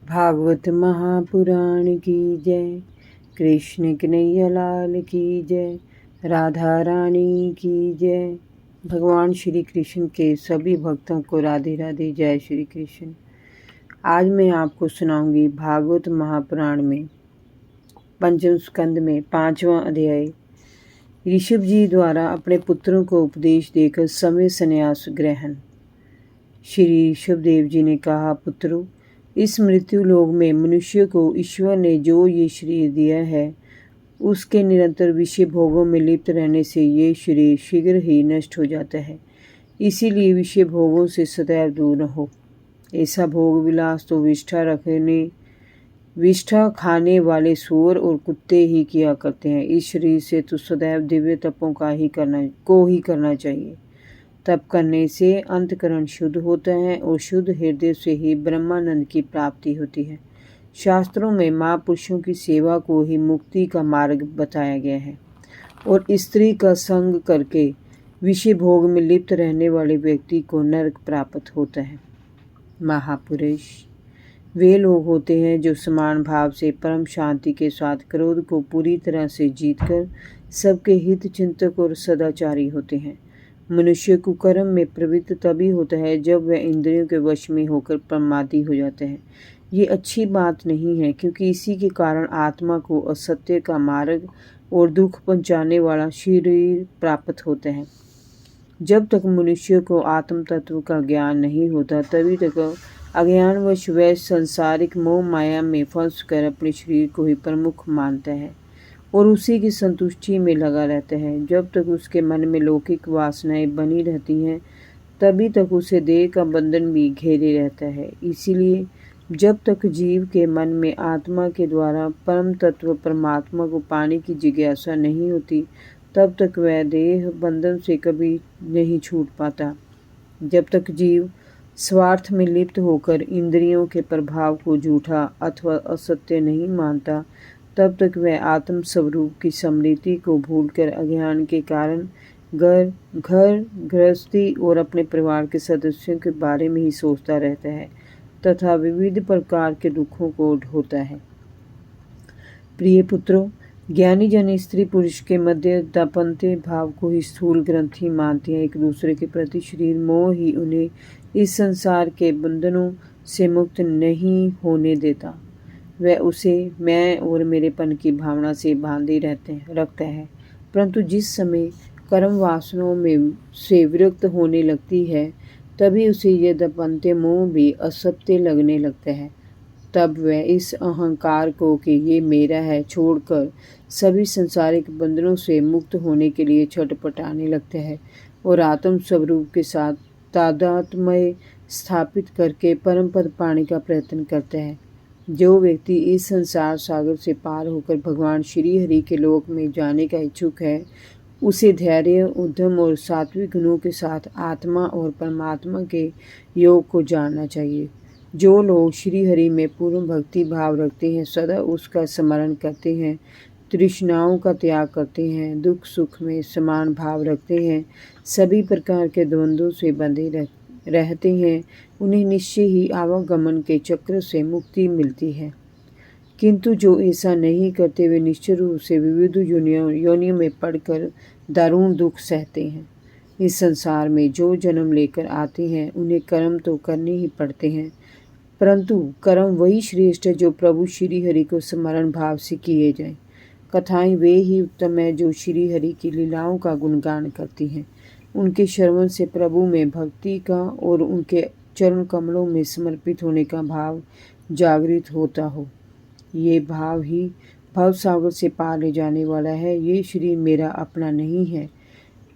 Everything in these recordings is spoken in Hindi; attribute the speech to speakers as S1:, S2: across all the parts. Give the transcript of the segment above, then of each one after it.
S1: भागवत महापुराण की जय। कृष्ण कन्हैया लाल की जय। राधा रानी की जय। भगवान श्री कृष्ण के सभी भक्तों को राधे राधे, जय श्री कृष्ण। आज मैं आपको सुनाऊंगी भागवत महापुराण में पंचम स्कंद में 5वां अध्याय। ऋषभ जी द्वारा अपने पुत्रों को उपदेश देकर समय संन्यास ग्रहण। श्री ऋषभ देव जी ने कहा, पुत्रों, इस मृत्यु लोक में मनुष्य को ईश्वर ने जो ये शरीर दिया है, उसके निरंतर विषय भोगों में लिप्त रहने से ये शरीर शीघ्र ही नष्ट हो जाता है। इसीलिए विषय भोगों से सदैव दूर रहो। ऐसा भोग विलास तो विष्ठा खाने वाले सूअर और कुत्ते ही किया करते हैं। इस शरीर से तो सदैव दिव्य तपों का ही करना चाहिए। तप करने से अंतकरण शुद्ध होता है और शुद्ध हृदय से ही ब्रह्मानंद की प्राप्ति होती है। शास्त्रों में महापुरुषों की सेवा को ही मुक्ति का मार्ग बताया गया है और स्त्री का संग करके विषय भोग में लिप्त रहने वाले व्यक्ति को नरक प्राप्त होता है। महापुरुष वे लोग होते हैं जो समान भाव से परम शांति के साथ क्रोध को पूरी तरह से जीतकर सबके हित चिंतक और सदाचारी होते हैं। मनुष्य कुकर्म में प्रवृत्त तभी होता है जब वह इंद्रियों के वश में होकर प्रमादी हो जाता है। ये अच्छी बात नहीं है, क्योंकि इसी के कारण आत्मा को असत्य का मार्ग और दुख पहुंचाने वाला शरीर प्राप्त होता है। जब तक मनुष्य को आत्म तत्व का ज्ञान नहीं होता, तभी तक अज्ञानवश वह सांसारिक मोह माया में फंस कर अपने शरीर को ही प्रमुख मानता है और उसी की संतुष्टि में लगा रहता है। जब तक उसके मन में लौकिक वासनाएं बनी रहती हैं, तभी तक उसे देह का बंधन भी घेरे रहता है। इसीलिए जब तक जीव के मन में आत्मा के द्वारा परम तत्व परमात्मा को पाने की जिज्ञासा नहीं होती, तब तक वह देह बंधन से कभी नहीं छूट पाता। जब तक जीव स्वार्थ में लिप्त होकर इंद्रियों के प्रभाव को झूठा अथवा असत्य नहीं मानता, तब तक वह आत्म स्वरूप की स्मृति को भूलकर अज्ञान के कारण घर गृहस्थी और अपने परिवार के सदस्यों के बारे में ही सोचता रहता है तथा विविध प्रकार के दुखों को ढोता है। प्रिय पुत्रों, ज्ञानी जन स्त्री पुरुष के मध्य दाम्पत्य भाव को ही स्थूल ग्रंथि मानते हैं। एक दूसरे के प्रति शरीर मोह ही उन्हें इस संसार के बंधनों से मुक्त नहीं होने देता। वह उसे मैं और मेरेपन की भावना से बांधे रखता है। परंतु जिस समय कर्म वासनाओं में से विरक्त होने लगती है, तभी उसे यह दाम्पत्य मोह भी असत्य लगने लगता है। तब वह इस अहंकार को कि ये मेरा है छोड़कर सभी संसारिक बंधनों से मुक्त होने के लिए छटपटाने लगता है और आत्म स्वरूप के साथ तादात्म्य स्थापित करके परम पद पाने का प्रयत्न करता है। जो व्यक्ति इस संसार सागर से पार होकर भगवान श्री हरि के लोक में जाने का इच्छुक है, उसे धैर्य, उद्यम और सात्विक गुणों के साथ आत्मा और परमात्मा के योग को जानना चाहिए। जो लोग श्री हरि में पूर्ण भक्ति भाव रखते हैं, सदा उसका स्मरण करते हैं, तृष्णाओं का त्याग करते हैं, दुख सुख में समान भाव रखते हैं, सभी प्रकार के द्वंद्वों से बंधे रहते हैं, उन्हें निश्चय ही आवागमन के चक्र से मुक्ति मिलती है। किंतु जो ऐसा नहीं करते, वे निश्चित रूप से विविध योनियों में पड़कर दारुण दुख सहते हैं। इस संसार में जो जन्म लेकर आते हैं, उन्हें कर्म तो करने ही पड़ते हैं, परंतु कर्म वही श्रेष्ठ है जो प्रभु श्री हरि को स्मरण भाव से किए जाएं। कथाएं वे ही उत्तम है जो श्री हरि की लीलाओं का गुणगान करती हैं। उनके श्रवण से प्रभु में भक्ति का और उनके चरण कमलों में समर्पित होने का भाव जागृत होता हो। ये भाव ही भव सागर से पार ले जाने वाला है। ये शरीर मेरा अपना नहीं है,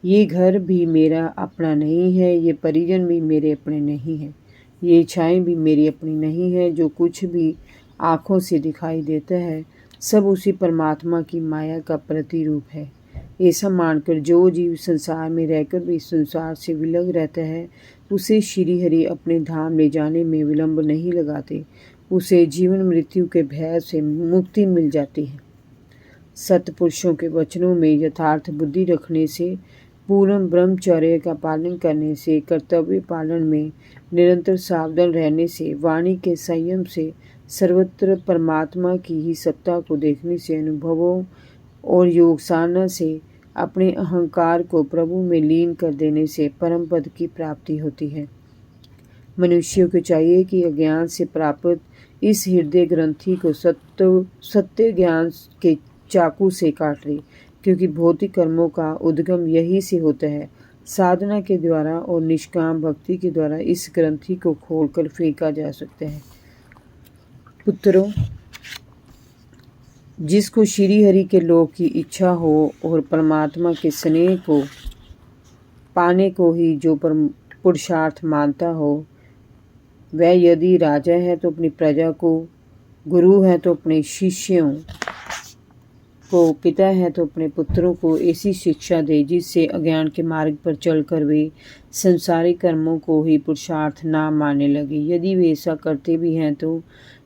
S1: ये घर भी मेरा अपना नहीं है, ये परिजन भी मेरे अपने नहीं हैं, ये इच्छाएं भी मेरी अपनी नहीं है। जो कुछ भी आँखों से दिखाई देता है, सब उसी परमात्मा की माया का प्रतिरूप है। ऐसा मानकर जो जीव संसार में रहकर भी संसार से विलग रहता है, उसे श्री हरि अपने धाम ले जाने में विलंब नहीं लगाते। उसे जीवन मृत्यु के भय से मुक्ति मिल जाती है। सत्पुरुषों के वचनों में यथार्थ बुद्धि रखने से, पूर्ण ब्रह्मचर्य का पालन करने से, कर्तव्य पालन में निरंतर सावधान रहने से, वाणी के संयम से, सर्वत्र परमात्मा की ही सत्ता को देखने से, अनुभवों और योग साधना से, अपने अहंकार को प्रभु में लीन कर देने से परम पद की प्राप्ति होती है। मनुष्यों को चाहिए कि अज्ञान से प्राप्त इस हृदय ग्रंथि को सत्य ज्ञान के चाकू से काट ले, क्योंकि भौतिक कर्मों का उद्गम यही से होता है। साधना के द्वारा और निष्काम भक्ति के द्वारा इस ग्रंथि को खोलकर फेंका जा सकता है। पुत्रों, जिसको श्री हरि के लोक की इच्छा हो और परमात्मा के स्नेह को पाने को ही जो पुरुषार्थ मानता हो, वह यदि राजा है तो अपनी प्रजा को, गुरु है तो अपने शिष्यों को, पिता है तो अपने पुत्रों को ऐसी शिक्षा दे जिससे अज्ञान के मार्ग पर चलकर वे संसारिक कर्मों को ही पुरुषार्थ ना मानने लगे। यदि वे ऐसा करते भी हैं तो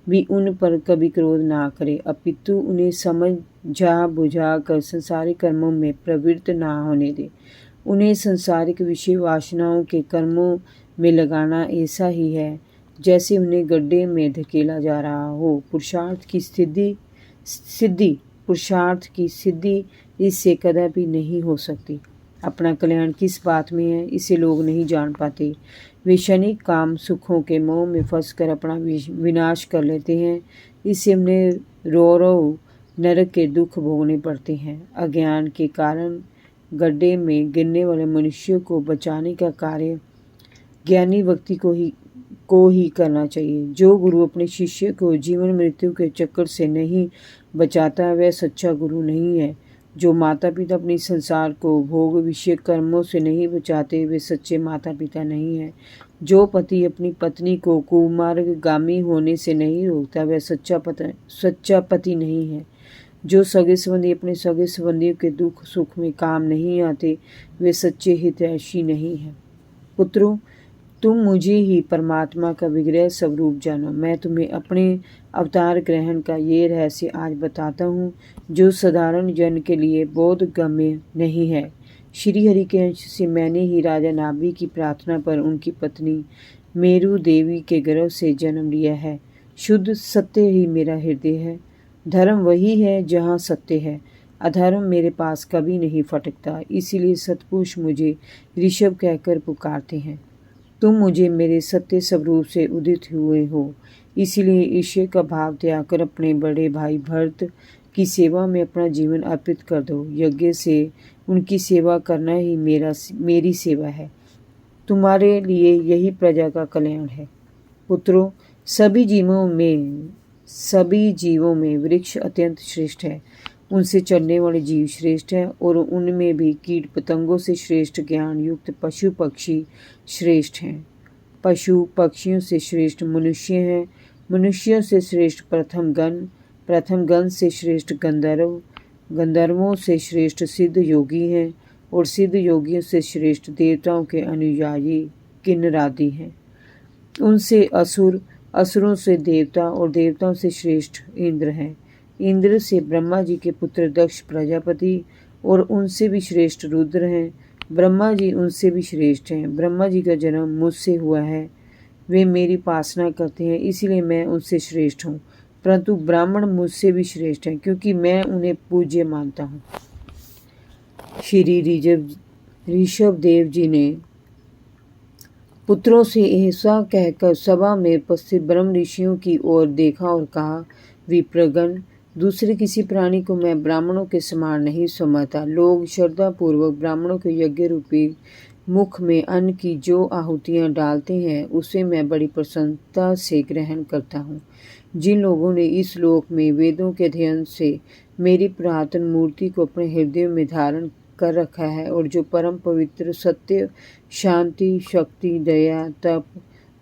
S1: भी उन पर कभी क्रोध ना करे, अपितु उन्हें समझा बुझा कर संसारिक कर्मों में प्रवृत्त ना होने दे। उन्हें संसारिक विषय वासनाओं के कर्मों में लगाना ऐसा ही है जैसे उन्हें गड्ढे में धकेला जा रहा हो। पुरुषार्थ की सिद्धि इससे कदापि नहीं हो सकती। अपना कल्याण किस बात में है, इसे लोग नहीं जान पाते। वे क्षणिक काम सुखों के मोह में फंसकर अपना विनाश कर लेते हैं। इससे उन्हें रो नरक के दुख भोगने पड़ते हैं। अज्ञान के कारण गड्ढे में गिरने वाले मनुष्यों को बचाने का कार्य ज्ञानी व्यक्ति को ही करना चाहिए। जो गुरु अपने शिष्य को जीवन मृत्यु के चक्कर से नहीं बचाता वह सच्चा गुरु नहीं है। जो माता पिता अपने संसार को भोग विषय कर्मों से नहीं बचाते वे सच्चे माता पिता नहीं है। जो पति अपनी पत्नी को कुमार्गगामी होने से नहीं रोकता वह सच्चा पति नहीं है। जो सगे संबंधी अपने सगे संबंधियों के दुख सुख में काम नहीं आते वे सच्चे हितैषी नहीं है। पुत्रों, तुम मुझे ही परमात्मा का विग्रह स्वरूप जानो। मैं तुम्हें अपने अवतार ग्रहण का ये रहस्य आज बताता हूँ जो साधारण जन के लिए बोधगम्य नहीं है। श्री हरि के अंश से मैंने ही राजा नाभि की प्रार्थना पर उनकी पत्नी मेरु देवी के गर्भ से जन्म लिया है। शुद्ध सत्य ही मेरा हृदय है। धर्म वही है जहाँ सत्य है। अधर्म मेरे पास कभी नहीं फटकता। इसीलिए सतपुरुष मुझे ऋषभ कहकर पुकारते हैं। तुम मुझे मेरे सत्य स्वरूप से उदित हुए हो, इसीलिए ईश्वर का भाव त्याग कर अपने बड़े भाई भरत की सेवा में अपना जीवन अर्पित कर दो। यज्ञ से उनकी सेवा करना ही मेरी सेवा है। तुम्हारे लिए यही प्रजा का कल्याण है। पुत्रों, सभी जीवों में वृक्ष अत्यंत श्रेष्ठ है। उनसे चलने वाले जीव श्रेष्ठ हैं और उनमें भी कीट पतंगों से श्रेष्ठ ज्ञान युक्त पशु पक्षी श्रेष्ठ हैं। पशु पक्षियों से श्रेष्ठ मनुष्य हैं। मनुष्यों से श्रेष्ठ प्रथम गण से श्रेष्ठ गंधर्वों से श्रेष्ठ सिद्ध योगी हैं और सिद्ध योगियों से श्रेष्ठ देवताओं के अनुयायी किन्नरादि हैं। उनसे असुरों से देवता और देवताओं से श्रेष्ठ इंद्र हैं। इंद्र से ब्रह्मा जी के पुत्र दक्ष प्रजापति और उनसे भी श्रेष्ठ रुद्र हैं। ब्रह्मा जी उनसे भी श्रेष्ठ हैं। ब्रह्मा जी का जन्म मुझसे हुआ है। वे मेरी उपासना करते हैं इसीलिए मैं उनसे श्रेष्ठ हूँ, परंतु ब्राह्मण मुझसे भी श्रेष्ठ हैं क्योंकि मैं उन्हें पूज्य मानता हूँ। श्री ऋषभ देव जी ने पुत्रों से ऐसा कहकर सभा में उपस्थित ब्रह्म ऋषियों की ओर देखा और कहा, विप्रगण, दूसरे किसी प्राणी को मैं ब्राह्मणों के समान नहीं समझता। लोग श्रद्धा पूर्वक ब्राह्मणों के यज्ञ रूपी मुख में अन्न की जो आहुतियाँ डालते हैं उसे मैं बड़ी प्रसन्नता से ग्रहण करता हूँ। जिन लोगों ने इस लोक में वेदों के अध्ययन से मेरी पुरातन मूर्ति को अपने हृदय में धारण कर रखा है और जो परम पवित्र सत्य शांति शक्ति दया तप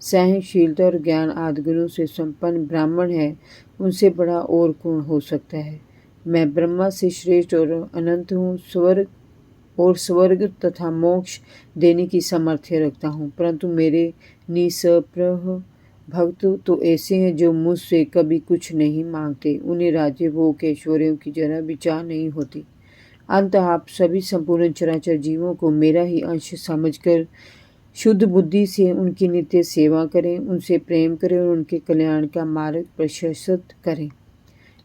S1: सहनशीलता और ज्ञान आदि गुणों से संपन्न ब्राह्मण है, उनसे बड़ा और कौन हो सकता है। मैं ब्रह्मा से श्रेष्ठ और अनंत हूँ। स्वर्ग तथा मोक्ष देने की सामर्थ्य रखता हूँ, परंतु मेरे निष्प्रह भक्त तो ऐसे हैं जो मुझसे कभी कुछ नहीं मांगते। उन्हें राज्य भोग ऐश्वर्यों की जरा विचार नहीं होती। अंत आप सभी संपूर्ण चराचर जीवों को मेरा ही अंश समझकर शुद्ध बुद्धि से उनकी नित्य सेवा करें, उनसे प्रेम करें और उनके कल्याण का मार्ग प्रशस्त करें।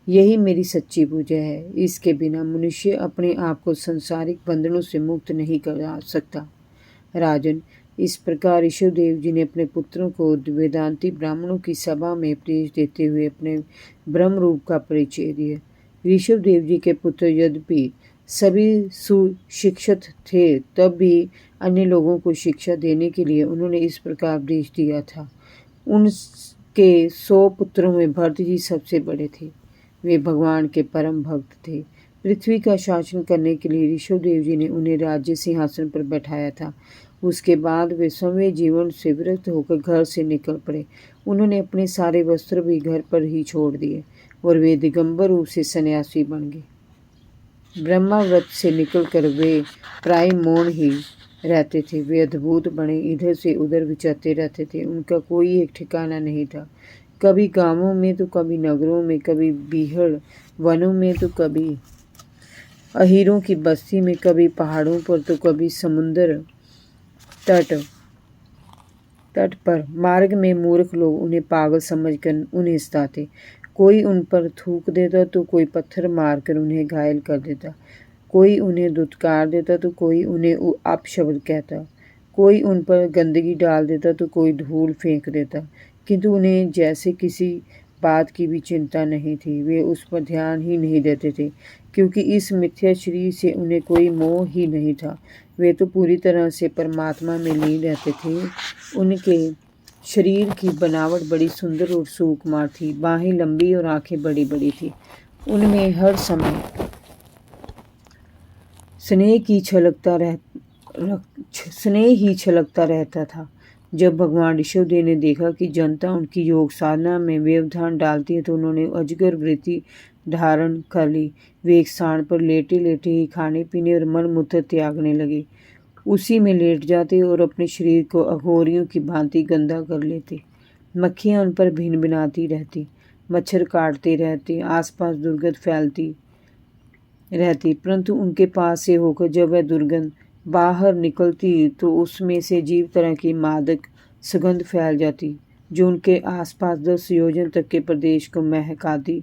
S1: यही मेरी सच्ची पूजा है। इसके बिना मनुष्य अपने आप को सांसारिक बंधनों से मुक्त नहीं कर सकता। राजन, इस प्रकार ऋषभदेव जी ने अपने पुत्रों को वेदांती ब्राह्मणों की सभा में उपदेश देते हुए अपने ब्रह्म रूप का परिचय दिया। ऋषभदेव जी के पुत्र यद्यपि सभी सुशिक्षित थे, तब भी अन्य लोगों को शिक्षा देने के लिए उन्होंने इस प्रकार उपदेश दिया था। उनके 100 पुत्रों में भरत जी सबसे बड़े थे। वे भगवान के परम भक्त थे। पृथ्वी का शासन करने के लिए ऋषभदेव जी ने उन्हें राज्य सिंहासन पर बैठाया था। उसके बाद वे स्वयं जीवन से विरक्त होकर घर से निकल पड़े। उन्होंने अपने सारे वस्त्र भी घर पर ही छोड़ दिए और वे दिगंबर रूप से सन्यासी बन गए। ब्रह्माव्रत से निकलकर वे प्राय मौन ही रहते थे। वे अद्भुत बने इधर से उधर विचरते रहते थे। उनका कोई एक ठिकाना नहीं था। कभी गांवों में तो कभी नगरों में, कभी बीहड़ वनों में तो कभी अहीरों की बस्ती में, कभी पहाड़ों पर तो कभी समुद्र तट पर। मार्ग में मूर्ख लोग उन्हें पागल समझकर उन्हें सताते। कोई उन पर थूक देता तो कोई पत्थर मारकर उन्हें घायल कर देता। कोई उन्हें दुत्कार देता तो कोई उन्हें अपशब्द कहता। कोई उन पर गंदगी डाल देता तो कोई धूल फेंक देता, किंतु उन्हें जैसे किसी बात की भी चिंता नहीं थी। वे उस पर ध्यान ही नहीं देते थे, क्योंकि इस मिथ्या शरीर से उन्हें कोई मोह ही नहीं था। वे तो पूरी तरह से परमात्मा में लीन रहते थे। उनके शरीर की बनावट बड़ी सुंदर और सुकुमार थी। बाहें लंबी और आंखें बड़ी बड़ी थी। उनमें हर समय स्नेह ही छलकता रहता था। जब भगवान ऋषभदेव ने देखा कि जनता उनकी योग साधना में व्यवधान डालती है, तो उन्होंने अजगर वृत्ति धारण कर ली। वे एक स्थान पर लेटे लेटे ही खाने पीने और मल मूत्र त्यागने लगे। उसी में लेट जाते और अपने शरीर को अघोरियों की भांति गंदा कर लेते। मक्खियां उन पर भिन भिनाती रहती, मच्छर काटते रहते, आसपास दुर्गंध फैलती रहती। परंतु उनके पास से होकर जब वह दुर्गंध बाहर निकलती तो उसमें से अजीब तरह की मादक सुगंध फैल जाती, जो उनके आसपास 10 योजन तक के प्रदेश को महकाती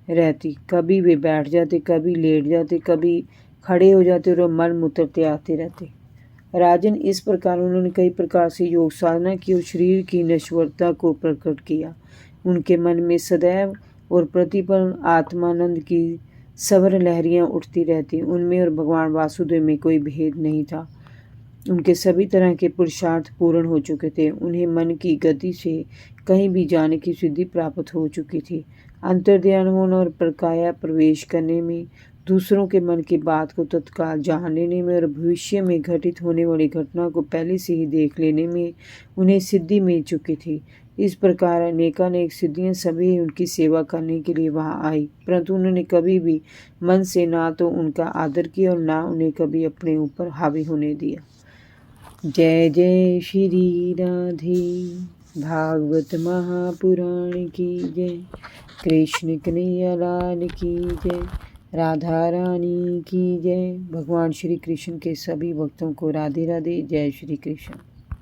S1: रहती। कभी वे बैठ जाते, कभी लेट जाते, कभी खड़े हो जाते और मल मूत्र त्यागते रहते। राजन, इस प्रकार उन्होंने कई प्रकार से योग साधना की और शरीर की नश्वरता को प्रकट किया। उनके मन में सदैव और प्रतिपल आत्मानंद की सवर लहरियां उठती रहती। उनमें और भगवान वासुदेव में कोई भेद नहीं था। उनके सभी तरह के पुरुषार्थ पूर्ण हो चुके थे। उन्हें मन की गति से कहीं भी जाने की सिद्धि प्राप्त हो चुकी थी। अंतर्ध्यान होने और प्रकाया प्रवेश करने में, दूसरों के मन की बात को तत्काल जान लेने में और भविष्य में घटित होने वाली घटना को पहले से ही देख लेने में उन्हें सिद्धि मिल चुकी थी। इस प्रकार अनेकानेक सिद्धियां सभी उनकी सेवा करने के लिए वहां आई, परंतु उन्होंने कभी भी मन से ना तो उनका आदर किया और ना उन्हें कभी अपने ऊपर हावी होने दिया। जय जय श्री राधे। भागवत महापुराण की जय। कृष्ण कन्हैया लाल की जय। राधा रानी की जय। भगवान श्री कृष्ण के सभी भक्तों को राधे राधे। जय श्री कृष्ण।